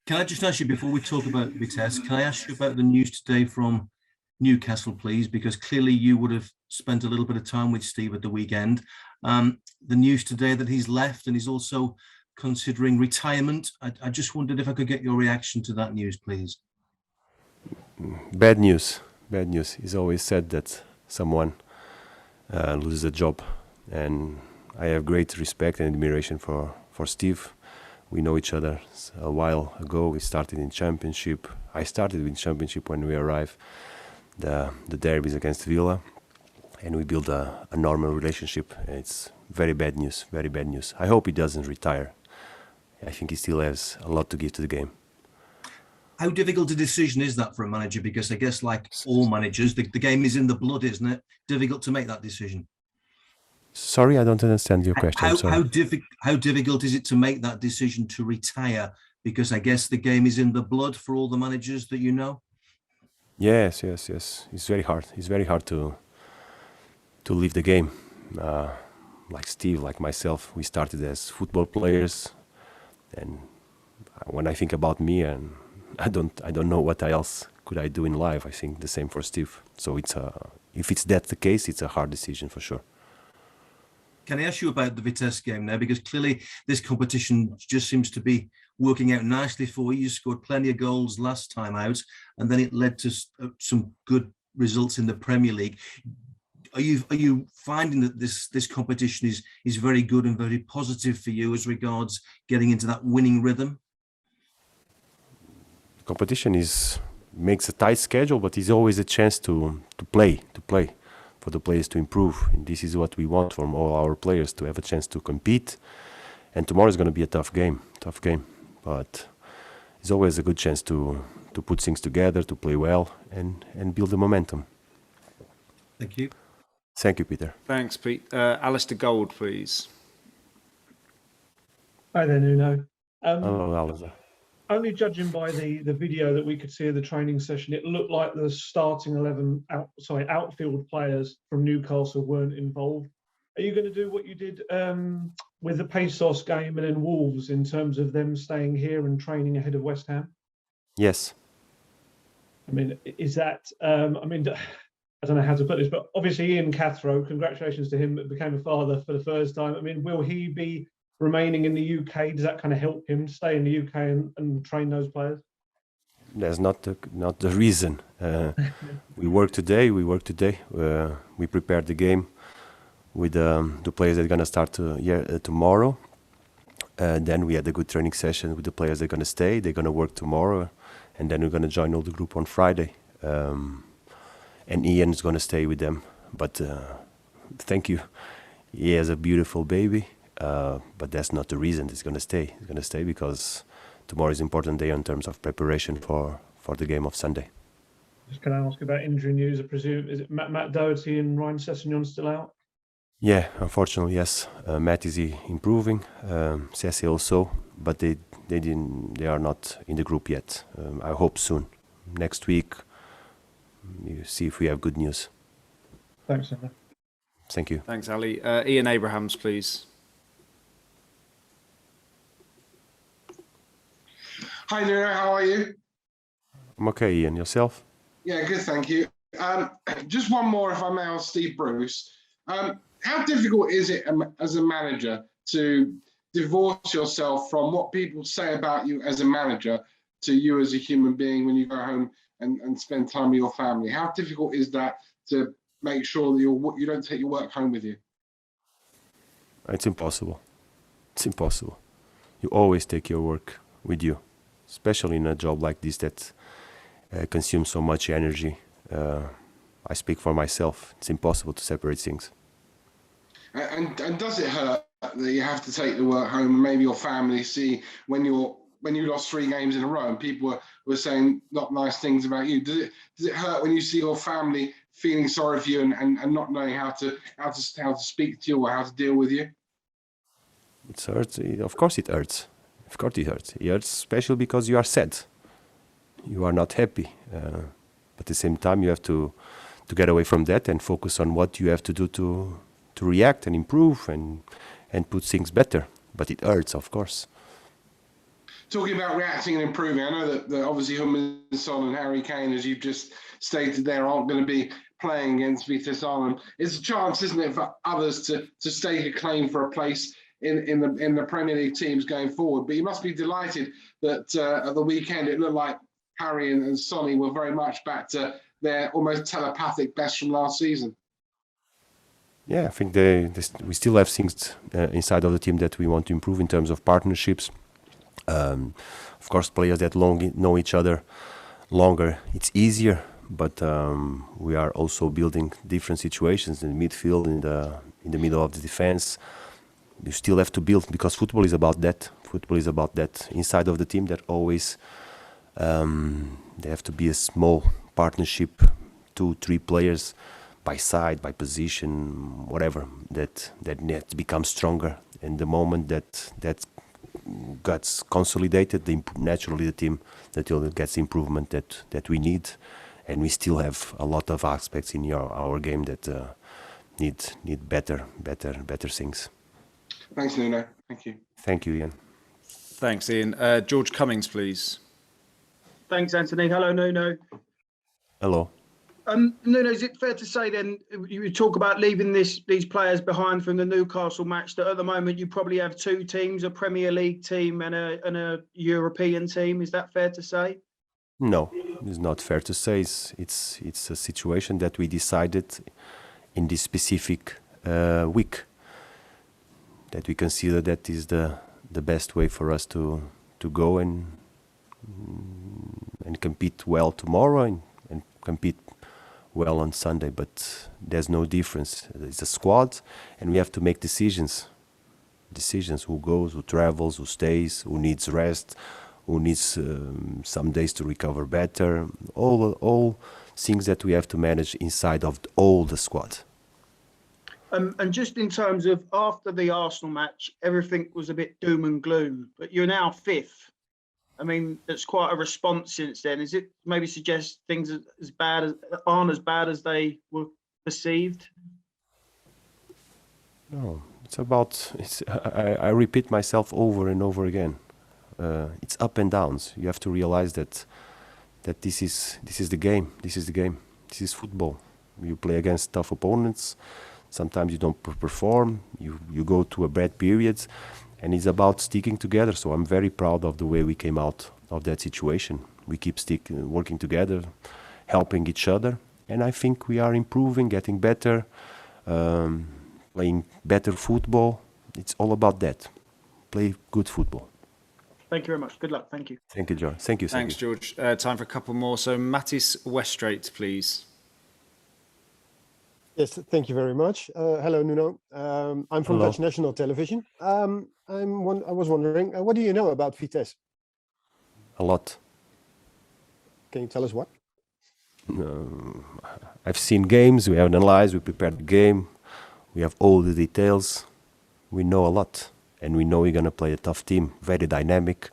Can I just ask you, before we talk about Vitesse, can I ask you about the news today from Newcastle, please? Because clearly you would have spent a little bit of time with Steve at the weekend. The news today that he's left and he's also considering retirement. I just wondered if I could get your reaction to that news, please. Bad news. Bad news. It's always said that someone loses a job, and I have great respect and admiration for Steve. We know each other a while ago. We started in Championship. I started with Championship when we arrived. The derbies against Villa, and we built a normal relationship. It's very bad news, very bad news. I hope he doesn't retire. I think he still has a lot to give to the game. How difficult a decision is that for a manager? Because I guess, like all managers, the game is in the blood, isn't it? Difficult to make that decision. Sorry, I don't understand your question. How difficult is it to make that decision to retire? Because I guess the game is in the blood for all the managers that you know. Yes. It's very hard. It's very hard to leave the game. Like Steve, like myself, we started as football players, and when I think about me, and I don't know what else could I do in life. I think the same for Steve. So if it's that the case, it's a hard decision for sure. Can I ask you about the Vitesse game now? Because clearly this competition just seems to be working out nicely for you. You scored plenty of goals last time out, and then it led to some good results in the Premier League. Are you finding that this competition is very good and very positive for you as regards getting into that winning rhythm? Competition makes a tight schedule, but it's always a chance to play, for the players to improve. And this is what we want from all our players, to have a chance to compete. And tomorrow is going to be a tough game, but it's always a good chance to put things together, to play well, and build the momentum. Thank you. Thank you, Peter. Thanks, Pete. Alistair Gold, please. Hi there, Nuno. Hello, Alistair. Only judging by the video that we could see of the training session, it looked like the starting 11 outfield players from Newcastle weren't involved. Are you going to do what you did with the Pesos game and then Wolves in terms of them staying here and training ahead of West Ham? Yes. I mean, is that? I don't know how to put this, but obviously Ian Cathro, congratulations to him, became a father for the first time. I mean, will he be remaining in the UK? Does that kind of help him stay in the UK and train those players? That's not the reason. We work today. We prepared the game with the players that are going to start tomorrow. Then we had a good training session with the players that are going to stay. They're going to work tomorrow, and then we're going to join all the group on Friday. And Ian is going to stay with them. But thank you. He has a beautiful baby. But that's not the reason he's going to stay. He's going to stay because tomorrow is an important day in terms of preparation for the game of Sunday. Just can I ask about injury news? I presume, is it Matt Doherty and Ryan Sessegnon still out? Yeah, unfortunately, yes. Matt is improving. Cessi also, but they are not in the group yet. I hope soon. Next week, you see if we have good news. Thanks, Anna. Thank you. Thanks, Ali. Ian Abrahams, please. Hi, Nuno. How are you? I'm okay, Ian. Yourself? Yeah, good, thank you. Just one more, if I may, on Steve Bruce. How difficult is it as a manager to divorce yourself from what people say about you as a manager to you as a human being when you go home and spend time with your family? How difficult is that to make sure that you don't take your work home with you? It's impossible. It's impossible. You always take your work with you, especially in a job like this that consumes so much energy. I speak for myself. It's impossible to separate things. And does it hurt that you have to take the work home and maybe your family see when you lost 3 games in a row and people were saying not nice things about you? Does it hurt when you see your family feeling sorry for you and not knowing how to speak to you or how to deal with you? It hurts. Of course it hurts. Of course it hurts. It hurts especially because you are sad. You are not happy. But at the same time, you have to get away from that and focus on what you have to do to react and improve and put things better. But it hurts, of course. talking about reacting and improving, I know that obviously Heung-min Son and Harry Kane, as you've just stated there, aren't going to be playing against Vitesse Arnhem. It's a chance, isn't it, for others to stake a claim for a place in the Premier League teams going forward. But you must be delighted that at the weekend it looked like Harry and Sonny were very much back to their almost telepathic best from last season. Yeah, I think we still have things inside of the team that we want to improve in terms of partnerships. Of course, players that know each other longer, it's easier. But we are also building different situations in the midfield, in the middle of the defense. You still have to build, because football is about that. Football is about that. Inside of the team, that always there have to be a small partnership, 2-3 players by side, by position, whatever, that need to become stronger. And the moment that gets consolidated, naturally the team that gets improvement that we need. And we still have a lot of aspects in our game that need better things. Thanks, Nuno. Thank you. Thank you, Ian. Thanks, Ian. George Cummings, please. Thanks, Anthony. Hello, Nuno. Hello. Nuno, is it fair to say then, you talk about leaving these players behind from the Newcastle match, that at the moment you probably have 2 teams, a Premier League team and a European team? Is that fair to say? No, it's not fair to say. It's a situation that we decided in this specific week, that we consider that is the best way for us to go and compete well tomorrow and compete well on Sunday. But there's no difference. It's a squad, and we have to make decisions. Who goes, who travels, who stays, who needs rest, who needs some days to recover better. All things that we have to manage inside of all the squad. And just in terms of after the Arsenal match, everything was a bit doom and gloom, but you're now 5th. I mean, it's quite a response since then. Is it maybe suggest things aren't as bad as they were perceived? No, I repeat myself over and over again. It's up and downs. You have to realize that this is the game. This is football. You play against tough opponents. Sometimes you don't perform. You go to a bad period, and it's about sticking together. So I'm very proud of the way we came out of that situation. We keep working together, helping each other, and I think we are improving, getting better, playing better football. It's all about that. Play good football. Thank you very much. Good luck. Thank you. Thank you, George. Thank you. Thanks, George. Time for a couple more. So Mattis Weststraight, please. Yes, thank you very much. Hello, Nuno. I'm from Hello. Dutch National Television. I was wondering, what do you know about Vitesse? A lot. Can you tell us what? I've seen games, we have analyzed, we prepared the game, we have all the details. We know a lot, and we know we're going to play a tough team, very dynamic,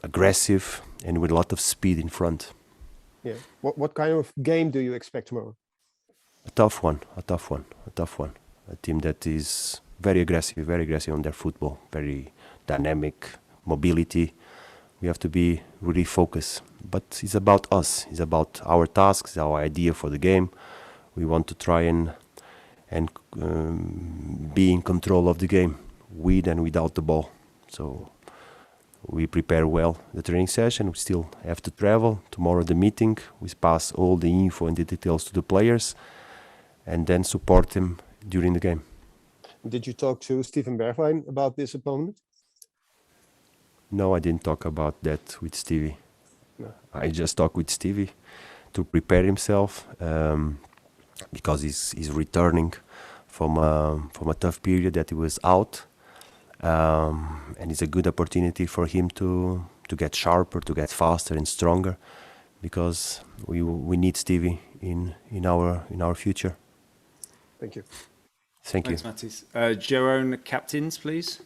aggressive, and with a lot of speed in front. Yeah. What kind of game do you expect tomorrow? A tough one. A team that is very aggressive on their football, very dynamic, mobility. We have to be really focused. But it's about us. It's about our tasks, our idea for the game. We want to try and be in control of the game, with and without the ball. So we prepare well the training session. We still have to travel. Tomorrow the meeting. We pass all the info and the details to the players, and then support them during the game. Did you talk to Steven Bergwijn about this opponent? No, I didn't talk about that with Stevie. No. I just talked with Stevie to prepare himself, because he's returning from a tough period that he was out, and it's a good opportunity for him to get sharper, to get faster and stronger, because we need Stevie in our future. Thank you. Thank you. Thanks, Mattis. Jerome Captains, please.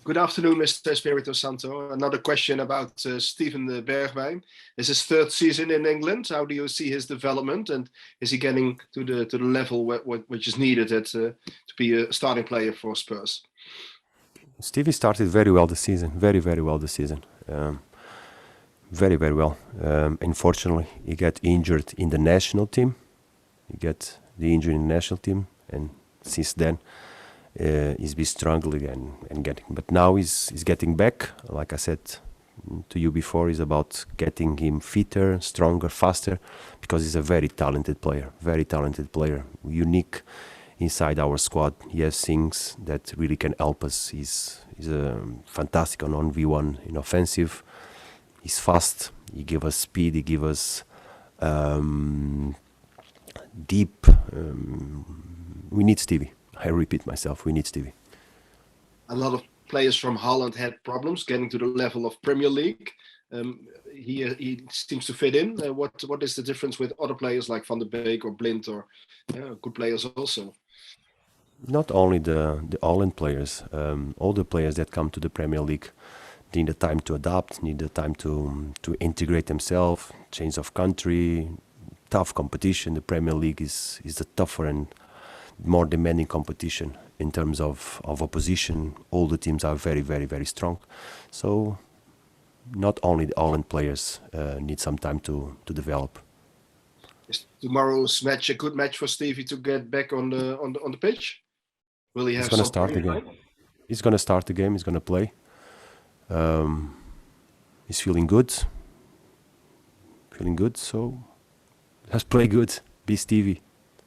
Good afternoon, Mr. Espirito Santo. Another question about Steven Bergwijn. This is his third season in England. How do you see his development, and is he getting to the level which is needed to be a starting player for Spurs? Stevie started very well this season, very well this season, very well. Unfortunately, he got injured in the national team. He got the injury in the national team, and since then he's been struggling and getting. But now he's getting back. Like I said to you before, it's about getting him fitter, stronger, faster, because he's a very talented player, unique inside our squad. He has things that really can help us. He's fantastic on 1v1 in offensive. He's fast. He gives us speed. He gives us deep. We need Stevie. I repeat myself. We need Stevie. A lot of players from Holland had problems getting to the level of Premier League. He seems to fit in. What is the difference with other players like Van der Beek or Blind or good players also? Not only the Holland players, all the players that come to the Premier League need the time to adapt, need the time to integrate themselves, change of country, tough competition. The Premier League is the tougher and more demanding competition in terms of opposition. All the teams are very strong. So not only the Holland players need some time to develop. Is tomorrow's match a good match for Stevie to get back on the pitch? Will he have? He's going to start the game. He's going to start the game. He's going to play. He's feeling good. So let's play good. Be Stevie.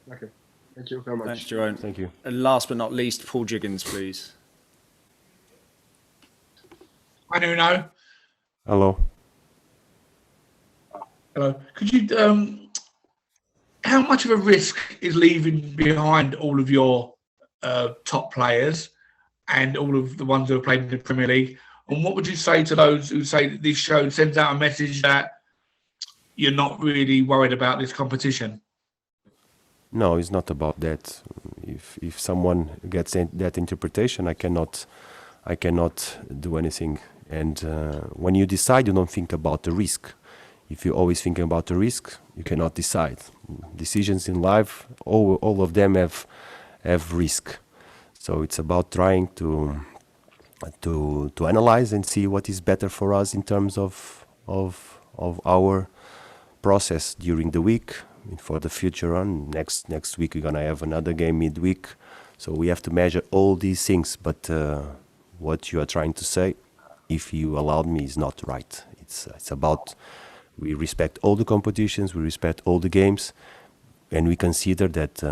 Okay. Thank you very much. Thanks, Jerome. Thank you. And last but not least, Paul Jiggins, please. Hi, Nuno. Hello. Hello. Could you, how much of a risk is leaving behind all of your top players and all of the ones who have played in the Premier League? And what would you say to those who say that this show sends out a message that you're not really worried about this competition? No, it's not about that. If someone gets that interpretation, I cannot do anything. And when you decide, you don't think about the risk. If you always think about the risk, you cannot decide. Decisions in life, all of them have risk. So it's about trying to analyze and see what is better for us in terms of our process during the week. For the future on next week we're gonna have another game midweek, so we have to measure all these things. But what you are trying to say, if you allowed me, is not right. It's about, we respect all the competitions, we respect all the games, and we consider that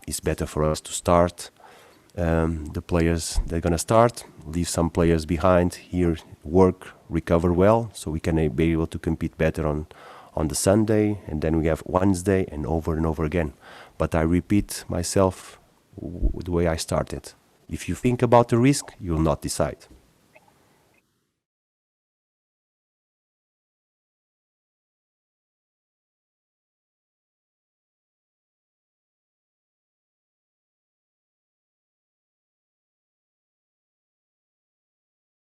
it's better for us to start the players that are gonna start, leave some players behind here, work, recover well, so we can be able to compete better on the Sunday, and then we have Wednesday and over again. But I repeat myself the way I started. If you think about the risk, you will not decide.